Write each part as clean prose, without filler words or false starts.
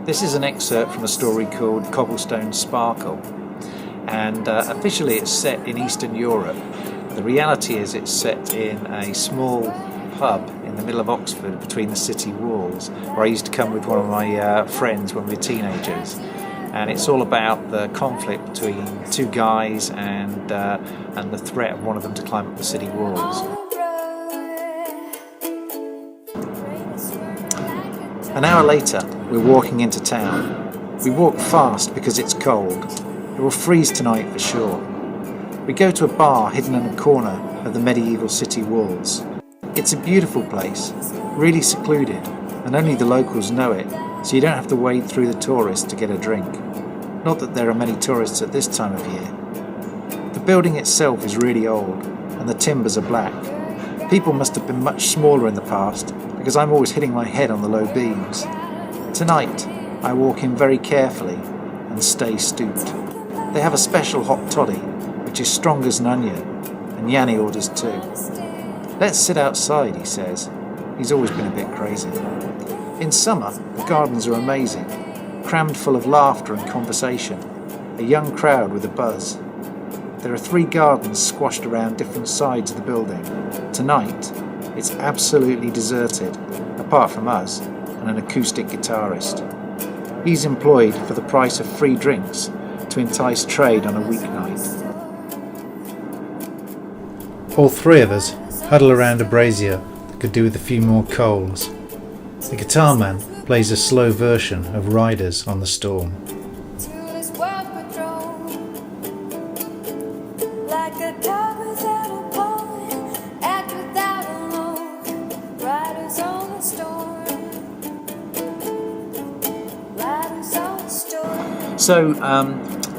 This is an excerpt from a story called Cobblestones Sparkle, and officially it's set in Eastern Europe. The reality is it's set in a small pub in the middle of Oxford between the city walls, where I used to come with one of my friends when we were teenagers. And it's all about the conflict between two guys and the threat of one of them to climb up the city walls. An hour later, we're walking into town. We walk fast because it's cold. It will freeze tonight for sure. We go to a bar hidden in a corner of the medieval city walls. It's a beautiful place, really secluded, and only the locals know it, so you don't have to wade through the tourists to get a drink. Not that there are many tourists at this time of year. The building itself is really old, and the timbers are black. People must have been much smaller in the past, because I'm always hitting my head on the low beams. Tonight, I walk in very carefully and stay stooped. They have a special hot toddy, which is strong as an onion, and Yanni orders two. "Let's sit outside," he says. He's always been a bit crazy. In summer, the gardens are amazing, crammed full of laughter and conversation, a young crowd with a buzz. There are 3 gardens squashed around different sides of the building. Tonight, it's absolutely deserted, apart from us and an acoustic guitarist. He's employed for the price of free drinks to entice trade on a weeknight. All 3 of us huddle around a brazier that could do with a few more coals. The guitar man plays a slow version of Riders on the Storm. So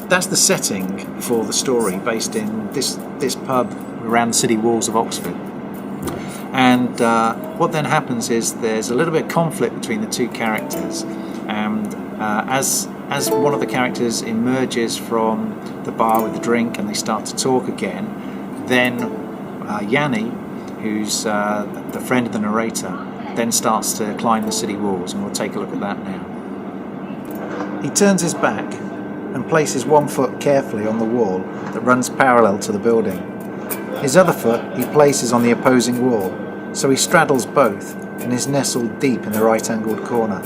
that's the setting for the story, based in this pub around the city walls of Oxford. And what then happens is there's a little bit of conflict between the 2 characters, and as one of the characters emerges from the bar with the drink and they start to talk again, then Yanni, who's the friend of the narrator, then starts to climb the city walls, and we'll take a look at that now. He turns his back and places one foot carefully on the wall that runs parallel to the building. His other foot he places on the opposing wall, so he straddles both and is nestled deep in the right-angled corner.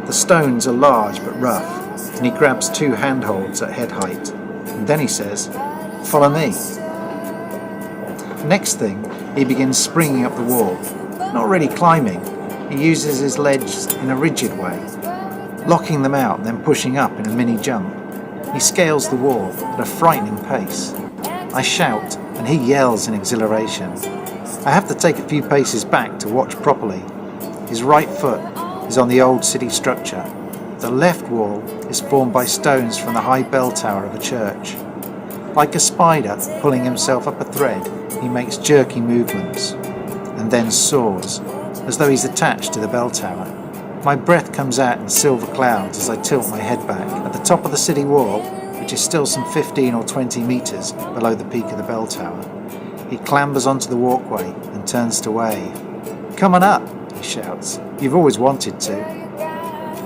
The stones are large but rough, and he grabs 2 handholds at head height, and then he says, "Follow me." Next thing, he begins springing up the wall, not really climbing. He uses his legs in a rigid way, locking them out and then pushing up in a mini jump. He scales the wall at a frightening pace. I shout and he yells in exhilaration. I have to take a few paces back to watch properly. His right foot is on the old city structure. The left wall is formed by stones from the high bell tower of a church. Like a spider pulling himself up a thread, he makes jerky movements and then soars, as though he's attached to the bell tower. My breath comes out in silver clouds as I tilt my head back. At the top of the city wall, which is still some 15 or 20 metres below the peak of the bell tower, he clambers onto the walkway and turns to wave. "Come on up," he shouts. "You've always wanted to."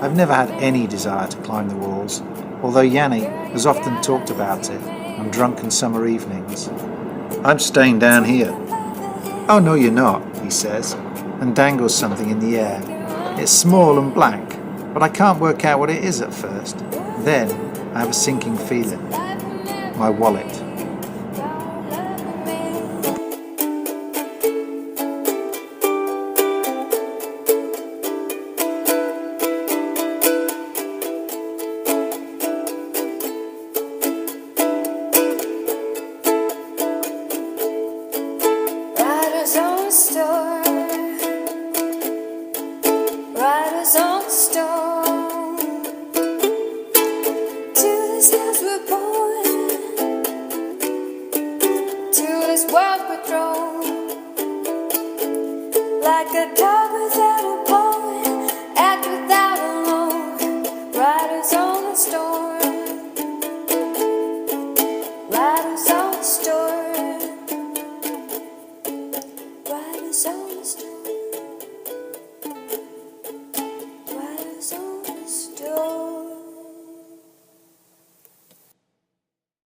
I've never had any desire to climb the walls, although Yanni has often talked about it on drunken summer evenings. "I'm staying down here." "Oh no, you're not," he says, and dangles something in the air. It's small and black, but I can't work out what it is at first. Then I have a sinking feeling. My wallet. Riders on the storm.